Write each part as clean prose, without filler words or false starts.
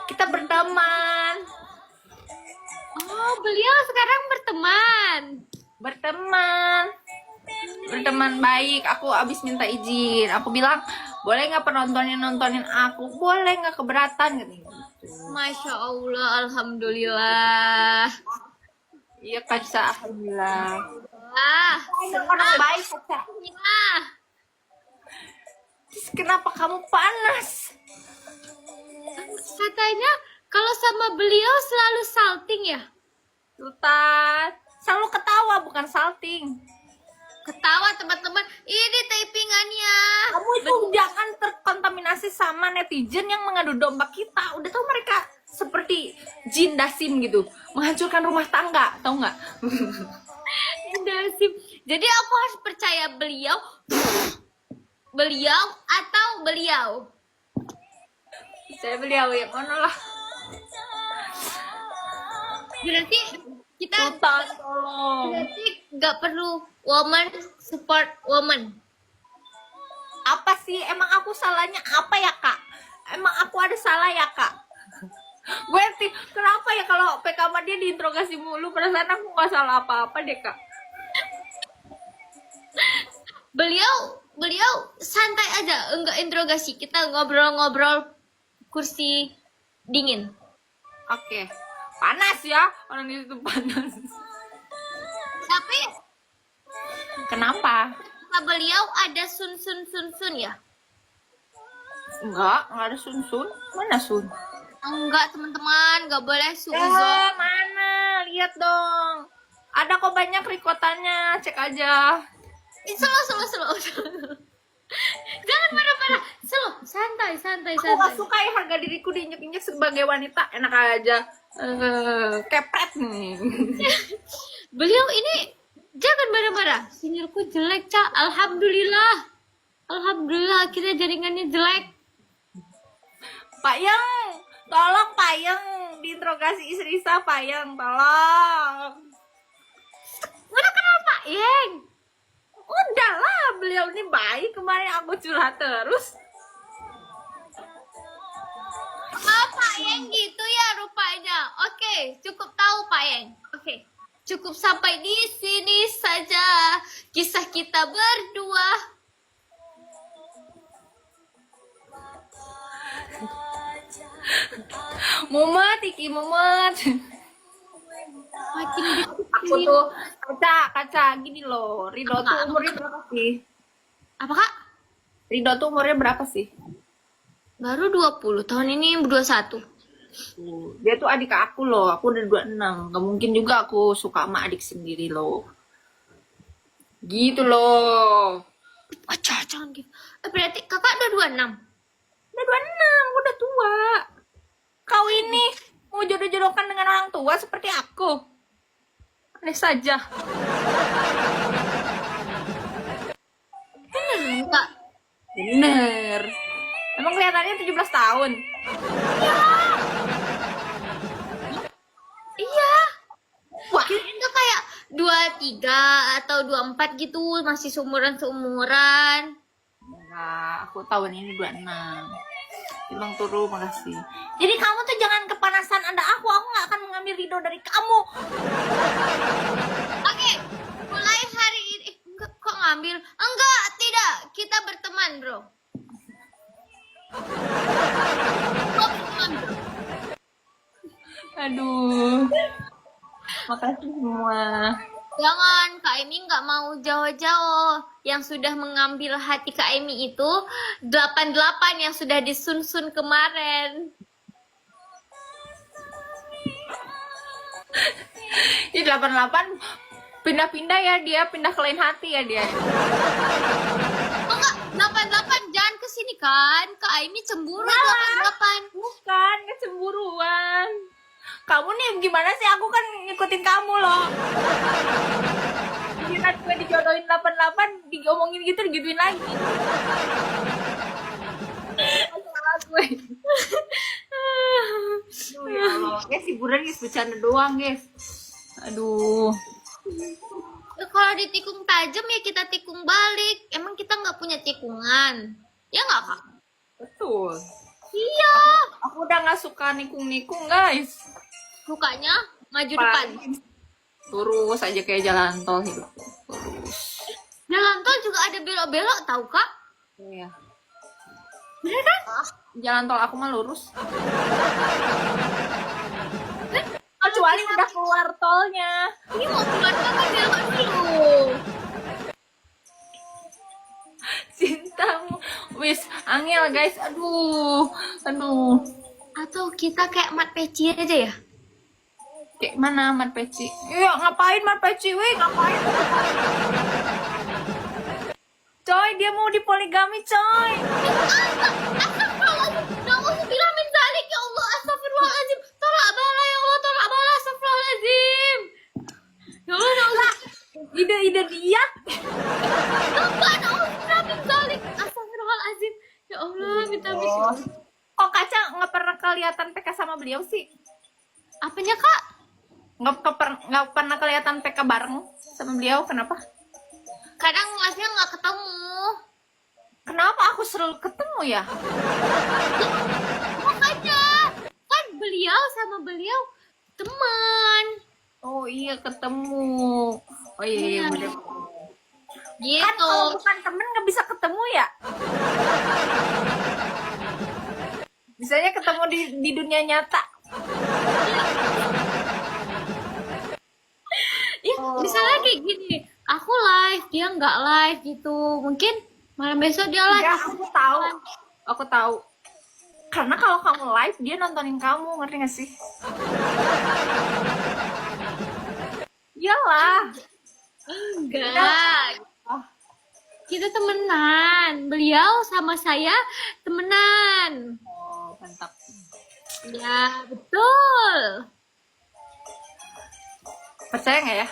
Kita berteman. Oh, beliau sekarang berteman. Berteman. Berteman baik. Aku abis minta izin. Aku bilang, boleh nggak nontonin aku? Boleh nggak, keberatan gitu. Masya Allah, alhamdulillah. Iya Kaca, alhamdulillah. Ah, Banyak orang baik Kaca. ya. Terus kenapa kamu panas? Katanya kalau sama beliau selalu salting ya. Sultan, selalu ketawa bukan salting. Ketawa teman-teman. Ini typingannya. Kamu itu jangan terkontaminasi sama netizen yang mengadu domba kita. Udah tahu mereka seperti jin dasim gitu, menghancurkan rumah tangga, tahu nggak? Dasip. Jadi aku harus percaya beliau, beliau atau beliau. Saya beliau yang mana lah. Berarti kita Sultan, tolong. berarti nggak perlu woman support woman. Apa sih? Emang aku salahnya apa ya kak? Emang aku ada salah ya kak? Gue sih, kenapa ya kalau PK sama dia diinterogasi mulu? Perasaan aku nggak salah apa-apa deh kak. Beliau santai aja, enggak interogasi. Kita ngobrol-ngobrol kursi dingin. Oke, panas ya, orang di situ panas. Tapi Kenapa? kata beliau ada sun ya. Enggak ada sun-sun. Mana sun? Enggak teman-teman, enggak boleh Oh, suuzon. mana? Lihat dong. Ada kok banyak rikotannya, cek aja. Slow. Jangan marah-marah. Slow, santai. Aku gak suka ya harga diriku diinjek-injek sebagai wanita. Enak aja. Kepret nih. Beliau ini jangan marah-marah. Sinyalku jelek, Cak. Alhamdulillah. Alhamdulillah akhirnya jaringannya jelek. Pak Yang, tolong Pak Yang diinterogasi istri saya, Pak Yang, tolong. Udah kenal Pak Yeng. Udahlah, beliau ini baik. Kemarin aku curhat terus. Oh, Pak Yeng gitu ya rupanya. Oke, cukup tahu Pak Yeng. Oke. Cukup sampai di sini saja kisah kita berdua. Mumet, Iki, mumet. Makin Aku tuh kaca gini loh. Ridho tuh umurnya berapa sih? apa Kak? Ridho tuh umurnya berapa sih? Baru 20, tahun ini 21. Dia tuh adik aku loh. Aku udah 26. Gak mungkin juga aku suka sama adik sendiri loh. Gitu loh. Aca, jangan gitu. Berarti Kakak udah 26. Udah 26, udah tua. Kau ini mau jodoh-jodohkan dengan orang tua seperti aku. Aneh saja. Kak, Bener. Emang kelihatannya 17 tahun. iya. Wah, Kirain tuh kayak 23 atau 24 gitu, masih seumuran-seumuran. enggak, aku tahun ini 26. Bang Turu, makasih. Jadi kamu tuh jangan kepanasan ada aku nggak akan mengambil ridho dari kamu. Oke, mulai hari ini enggak kok ngambil? Enggak, tidak. Kita berteman, Bro. Kok berteman, Bro? Aduh, makasih semua. Jangan, Kak Emi nggak mau jauh-jauh. Yang sudah mengambil hati Kak Emi itu 88 yang sudah disun-sun kemarin. Ini 88 pindah-pindah ya dia, pindah ke lain hati ya dia. Oh enggak, 88 jangan ke sini kan. Kak Emi cemburu 88. Bukan, kecemburuan. Kamu nih gimana sih? Aku kan ngikutin kamu loh. Kita gue dijodohin 88, diomongin gitu, digituin lagi. Salah gue. Aduh ya Allah. Guys, hiburan guys, bercanda doang guys. Aduh. Ya, kalau ditikung tajam ya kita tikung balik. Emang kita nggak punya tikungan? Ya nggak Kak? Betul. Iya. Aku udah nggak suka nikung-nikung, guys. Sukanya maju depan. Lurus aja kayak jalan tol hidup. Lurus. Jalan tol juga ada belok-belok tahu kak? Iya. Bener kan? Jalan tol aku mah lurus. Kecuali udah keluar tolnya. Ini mau keluar tol kan belok dulu. Cintamu. Wis, angel guys. Aduh. Aduh. Atau kita kayak mat peci aja ya? Kayak mana Mat Peci? Iya, ngapain Mat Peci? Wih, ngapain? Coy, dia mau dipoligami, coy. Na'udzubillah min dzalik ya Allah, astagfirullahaladzim. Tolak bala ya Allah, tolak bala, astagfirullahaladzim. Ya Allah, na'udzubillah. Ide-ide dia. Enggak, na'udzubillah min dzalik. Astagfirullahaladzim. Ya Allah, minta Oh. Kok Kaca nggak pernah kelihatan PK sama beliau sih? Apanya kak? Nggak pernah kelihatan PK bareng sama beliau, kenapa? Kadang live-nya nggak ketemu. Kenapa aku selalu ketemu ya? Makanya kan beliau sama beliau teman. Oh iya, ketemu. Oh iya, Iya. bener. Kan Gitu. kalau bukan temen nggak bisa ketemu ya? Bisanya ketemu di dunia nyata. Ya, misalnya kayak gini, aku live, dia nggak live gitu. Mungkin malam besok dia live. Ya, aku tahu. Karena kalau kamu live, dia nontonin kamu, ngerti gak sih? Iyalah. Enggak. Kita temenan. Beliau sama saya temenan. Oh, mantap. Ya, betul. Percaya nggak ya?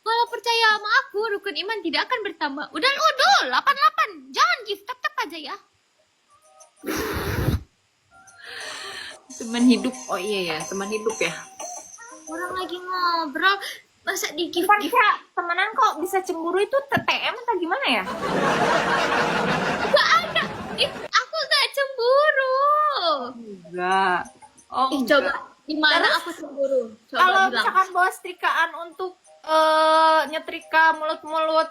Kalau percaya sama aku, rukun iman tidak akan bertambah. Udah, 88. Jangan gift, tap aja ya. Teman hidup. Oh iya ya, teman hidup ya. Orang lagi ngobrol, masa di gift? Bukan Kak, temenan kok bisa cemburu itu TTM atau gimana ya? Gak ada. Aku gak cemburu. Enggak. Oh, Coba. Gimana Terus, aku cemburu? Coba kalau bilang. misalkan bawa setrikaan untuk nyetrika mulut-mulut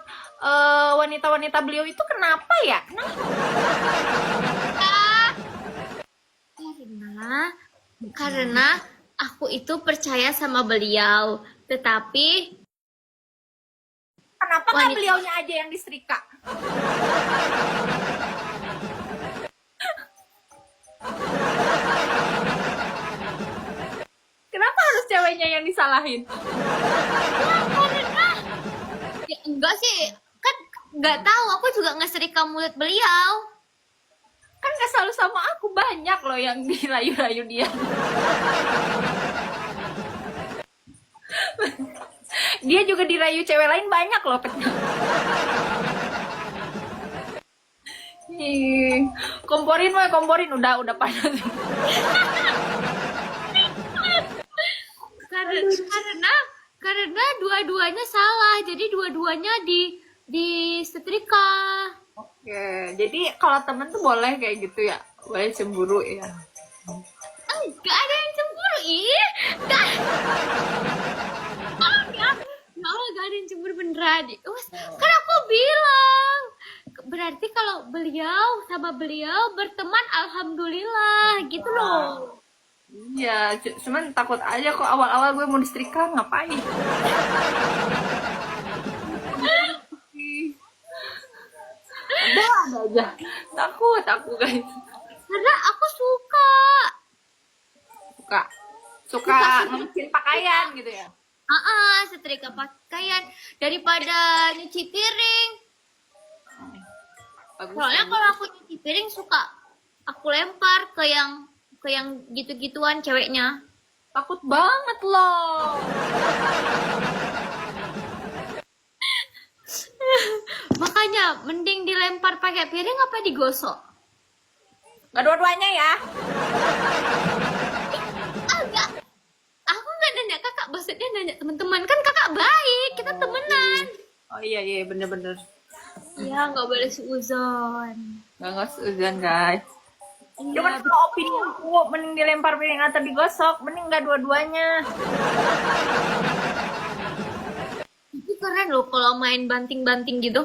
wanita-wanita beliau itu kenapa ya? Kenapa? Karena aku itu percaya sama beliau, tetapi Kenapa nggak beliaunya aja yang disetrika? Kenapa harus ceweknya yang disalahin? ya, enggak sih, kan nggak tahu. Aku juga ngeserika mulut beliau. Kan nggak selalu sama aku, banyak loh yang dirayu-rayu dia. Dia juga dirayu cewek lain banyak loh. Ih, komporin udah panas. Karena dua-duanya salah, jadi dua-duanya di setrika. Oke, jadi kalau temen tuh boleh kayak gitu ya, boleh cemburu ya. Enggak ada yang cemburu, ih. Enggak. Ya Allah, gak ada yang cemburu beneran. Kan aku bilang, berarti kalau beliau sama beliau berteman, alhamdulillah, gitu loh. Iya, cuman takut aja kok awal-awal gue mau disetrika, ngapain? ada aja. Takut aku guys. Karena aku suka. Suka ngelucuin pakaian gitu ya. Setrika pakaian daripada nyuci piring. Bagus. Soalnya kalau aku nyuci piring suka aku lempar ke yang gitu-gituan ceweknya. Takut banget loh. Makanya mending dilempar pakai piring apa digosok? Gak dua-duanya ya. Agak. Aku nggak nanya kakak, maksudnya nanya teman-teman. Kan kakak baik, kita temenan. Oh iya bener-bener. Ya, nggak boleh seuzon. Nggak seuzon guys. Iya, Cuman kalau opini aku, mending dilempar piring atau digosok, mending nggak dua-duanya. itu keren loh kalau main banting-banting gitu.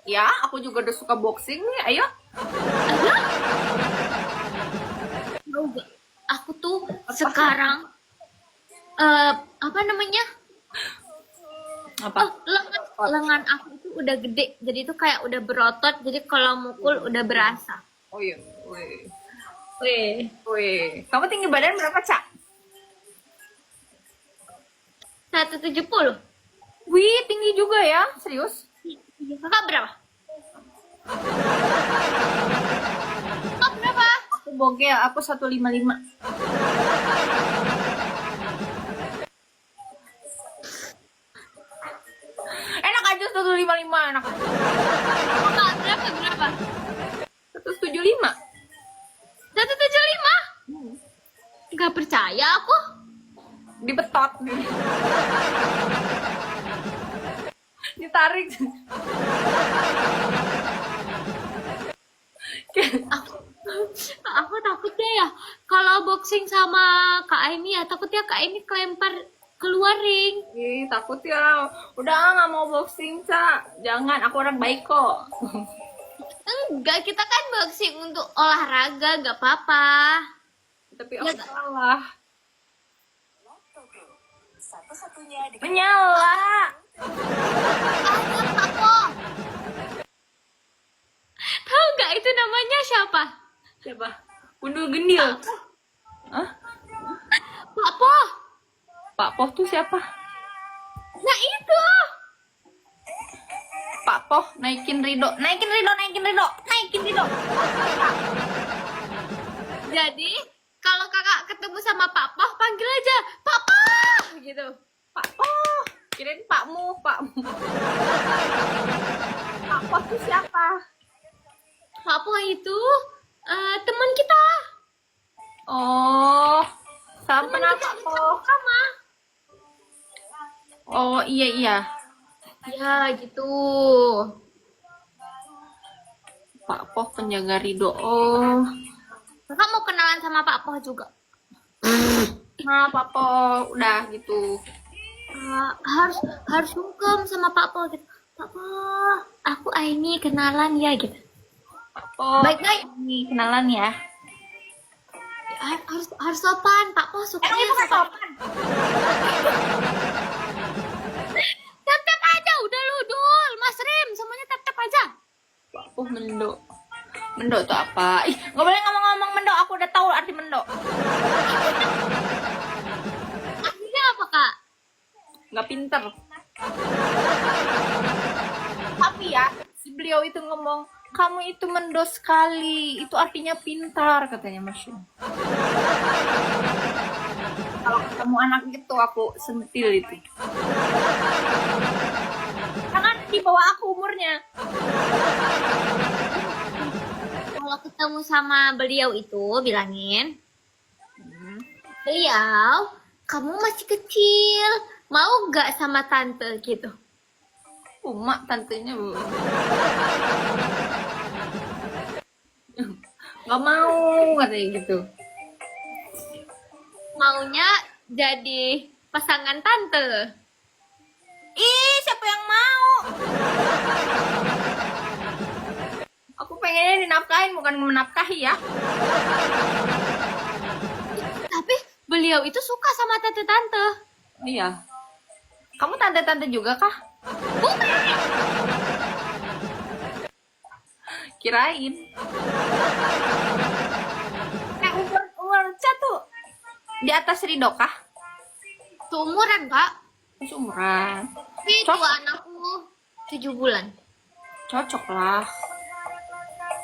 Ya, aku juga udah suka boxing nih, ayo. Tahu nggak? Aku tuh sekarang apa namanya? Apa? Oh, lengan aku itu udah gede, jadi itu kayak udah berotot, jadi kalau mukul udah berasa. Oh iya, wih. Weh, Wih, kamu tinggi badan berapa, Cak? 170. Wih, tinggi juga ya, serius? Iya, kakak berapa? Kakak berapa? Aku bogel, aku 155. Enak aja 155, enak. Kakak berapa? 175. 175? Gak percaya aku. Dibetot. Ditarik. Aku takutnya ya kalau boxing sama Kak Aini ya, takutnya Kak Aini kelempar keluar ring. Ih, takut ya. Udah nggak mau boxing, Cak. Jangan, aku orang baik kok. Enggak, kita kan boxing untuk olahraga, gak apa-apa. Tapi Ya, aku salah. Menyala. Aku. Tahu nggak itu namanya siapa? Siapa? Gundul Gendil. Hah? Pak Po. Pak Poh tuh siapa? Nah itu. Pak Poh naikin Rido. Naikin Rido, naikin Rido. Naikin Rido. Jadi kalau kakak ketemu sama Pak Po, panggil aja Pak Po gitu. Pak Poh. Kirain Pakmu, Pakmu. Pak Poh tuh siapa? Pak Po itu teman kita. Oh, salam Teman kenal kita Pak Poh. sama. Oh, iya iya. Ya gitu. Pak Poh penjaga Rido. Oh. Kakak mau kenalan sama Pak Po juga? Nah, Pak Poh udah gitu. Harus sungkem sama Pak Po gitu. Pak Po, aku Aini kenalan ya gitu. Pak Poh. Baik-baik. Nih, kenalan ya. Harus sopan. Pak Po suka Emang itu kan sopan? Tep-tep aja udah lu Dul, Mas Rim, semuanya tep-tep aja. Pak Poh mendo. Mendo tuh apa? Ih, nggak boleh ngomong-ngomong mendo. Aku udah tahu arti mendo. Artinya apa Kak? Nggak pinter. Tapi ya, si beliau itu ngomong, kamu itu mendo sekali. Itu artinya pintar, katanya Mas Yun. Kalau ketemu anak gitu, aku sentil itu. Jangan di bawah aku umurnya. Kalau ketemu sama beliau itu bilangin, beliau, kamu masih kecil, mau gak sama tante gitu? Mak tantenya nggak mau katanya gitu. Maunya jadi pasangan tante. Ih, siapa yang mau? Aku pengennya dinafkahin bukan menafkahi ya. Tapi beliau itu suka sama tante-tante. Iya. Kamu tante-tante juga kah? Bukan. Kirain. Umur Ca tuh di atas Rido kah? Seumuran Kak. Seumuran. Tapi Cocok. tuan aku 7 bulan. Cocok lah.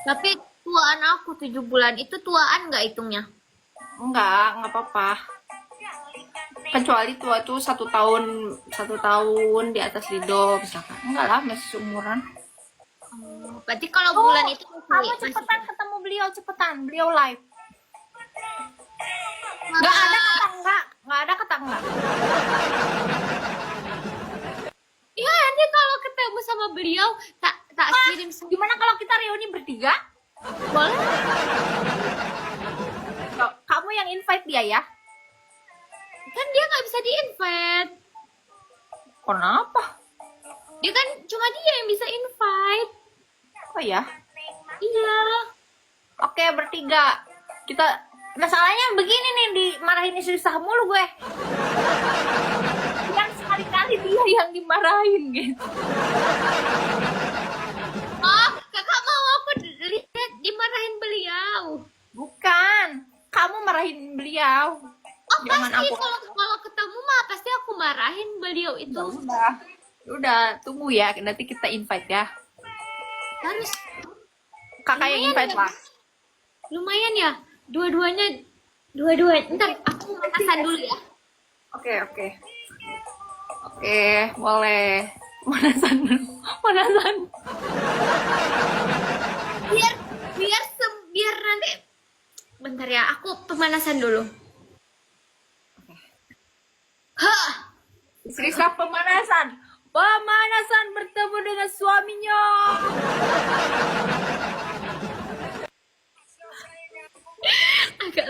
Tapi tuaan aku 7 bulan itu tuaan nggak hitungnya? Enggak apa-apa. Kecuali tua tuh 1 tahun di atas Rido misalkan. Enggak lah, masih seumuran. Berarti kalau bulan itu Kamu cepetan ketemu beliau, cepetan. Beliau live. Nggak ada kata enggak. Nggak ada kata enggak. Iya nanti kalau ketemu sama beliau tak kirim semua. Gimana kalau kita reuni bertiga? Boleh? Kamu yang invite dia ya? Kan dia nggak bisa di-invite. Kenapa? Dia kan cuma dia yang bisa invite. Oh ya? Iya. Oke, bertiga. Kita masalahnya begini nih, dimarahin istri sah mulu gue. Yang sekali-kali dia yang dimarahin gitu. Oh, kakak mau aku lihat dimarahin beliau. Bukan, kamu marahin beliau. Oh, Jangan pasti aku. kalau ketemu mah pasti aku marahin beliau itu. Udah, tunggu ya, nanti kita invite ya. Harus Kakak yang Lumayan invite ya. lah. lumayan ya. Dua-duanya. Ntar aku pemanasan dulu ya. Oke. Oke, boleh. Manasan dulu. Manasan. Biar nanti. Bentar ya, aku pemanasan dulu. Hah. Istri sah pemanasan. Pemanasan bertemu dengan suaminya. Agak.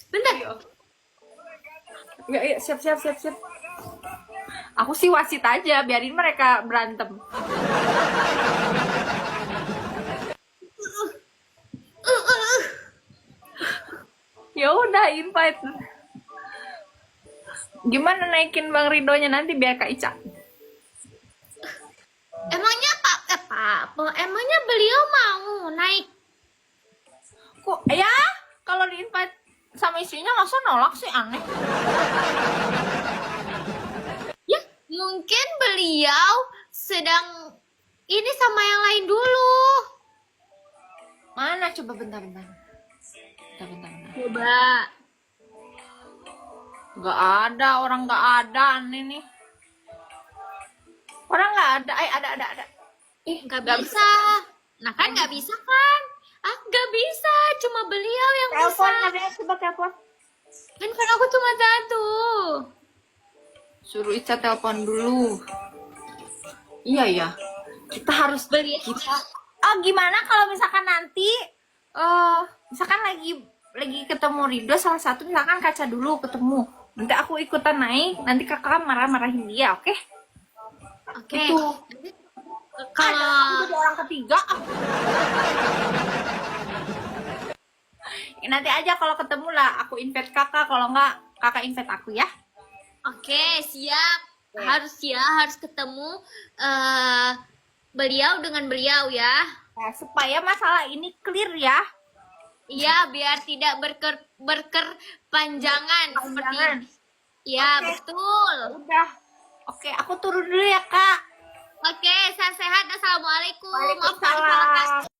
Bentar. Ya, siap. Aku sih wasit aja, biarin mereka berantem. Ya udah, invite. Gimana naikin Bang Ridonya nanti biar Kak Ica? Emangnya emangnya beliau mau naik? Kok ya kalau di invite sama istrinya masa nolak sih, aneh. Ya, mungkin beliau sedang ini sama yang lain dulu. Mana coba bentar. Coba. Nggak ada, orang nggak ada, aneh nih. Orang nggak ada, ada. Nggak bisa. Nah kan nggak bisa kan? Ah, nggak bisa. Cuma beliau yang Telepon, bisa. ada coba telepon. Handphone aku cuma satu. Suruh Ica telepon dulu. Iya ya. Kita harus Beliau. Oh, gimana kalau misalkan nanti misalkan lagi ketemu Rido salah satu, misalkan Kaca dulu ketemu. Nanti aku ikutan naik, nanti kakak marah-marahin dia, oke? Oke. Itu. Kalau Aku jadi orang ketiga. Nanti aja kalau ketemu lah, aku invite kakak, kalau enggak kakak invite aku ya. Oke, siap. Harus ketemu beliau dengan beliau ya. Nah, supaya masalah ini clear ya. Iya, biar tidak berkerpanjangan seperti Jangan. ini. Iya, Oke. betul. Udah. Oke, aku turun dulu ya, Kak. Oke, sehat-sehat. Assalamualaikum. Maaf, Kak, Waalaikumsalam.